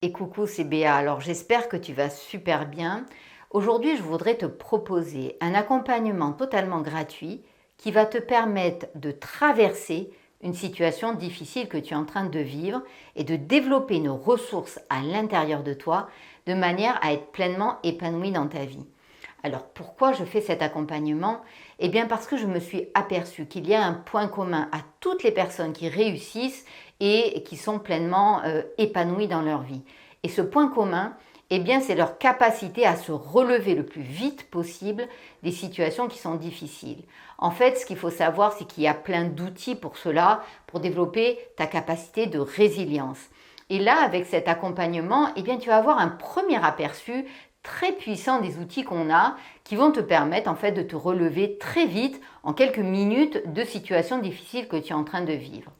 Et coucou, c'est Béa. Alors j'espère que tu vas super bien. Aujourd'hui, je voudrais te proposer un accompagnement totalement gratuit qui va te permettre de traverser une situation difficile que tu es en train de vivre et de développer une ressource à l'intérieur de toi de manière à être pleinement épanoui dans ta vie. Alors pourquoi je fais cet accompagnement? Eh bien parce que je me suis aperçue qu'il y a un point commun à toutes les personnes qui réussissent et qui sont pleinement épanouies dans leur vie. Et ce point commun, eh bien c'est leur capacité à se relever le plus vite possible des situations qui sont difficiles. En fait, ce qu'il faut savoir, c'est qu'il y a plein d'outils pour cela, pour développer ta capacité de résilience. Et là, avec cet accompagnement, eh bien, tu vas avoir un premier aperçu très puissant des outils qu'on a qui vont te permettre en fait de te relever très vite en quelques minutes de situations difficiles que tu es en train de vivre.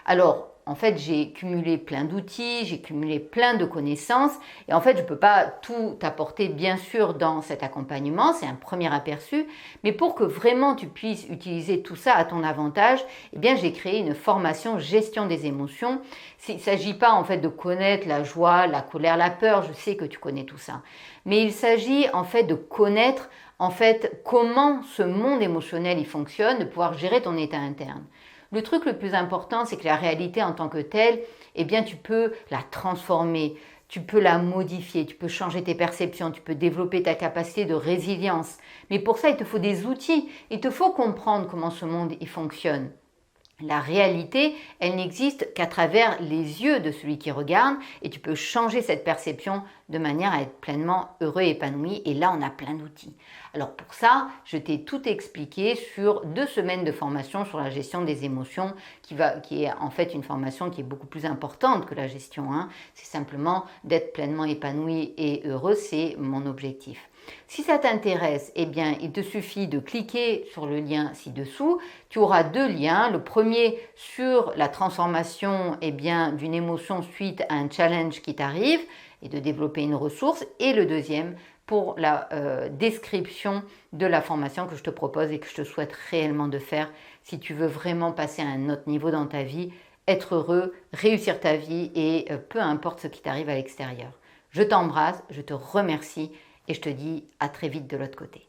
Alors, en fait, j'ai cumulé plein d'outils, j'ai cumulé plein de connaissances et en fait, je ne peux pas tout apporter bien sûr dans cet accompagnement, c'est un premier aperçu, mais pour que vraiment tu puisses utiliser tout ça à ton avantage, eh bien, j'ai créé une formation gestion des émotions. Il ne s'agit pas en fait de connaître la joie, la colère, la peur, je sais que tu connais tout ça, mais il s'agit en fait de connaître en fait comment ce monde émotionnel il fonctionne, de pouvoir gérer ton état interne. Le truc le plus important, c'est que la réalité en tant que telle, eh bien, tu peux la transformer, tu peux la modifier, tu peux changer tes perceptions, tu peux développer ta capacité de résilience. Mais pour ça, il te faut des outils, il te faut comprendre comment ce monde y fonctionne. La réalité, elle n'existe qu'à travers les yeux de celui qui regarde et tu peux changer cette perception de manière à être pleinement heureux et épanoui. Et là, on a plein d'outils. Alors pour ça, je t'ai tout expliqué sur 2 semaines de formation sur la gestion des émotions qui est en fait une formation qui est beaucoup plus importante que la gestion. C'est simplement d'être pleinement épanoui et heureux, c'est mon objectif. Si ça t'intéresse, eh bien, il te suffit de cliquer sur le lien ci-dessous. Tu auras 2 liens. Le premier sur la transformation eh bien, d'une émotion suite à un challenge qui t'arrive et de développer une ressource. Et le deuxième pour la description de la formation que je te propose et que je te souhaite réellement de faire si tu veux vraiment passer à un autre niveau dans ta vie, être heureux, réussir ta vie et peu importe ce qui t'arrive à l'extérieur. Je t'embrasse, je te remercie et je te dis à très vite de l'autre côté.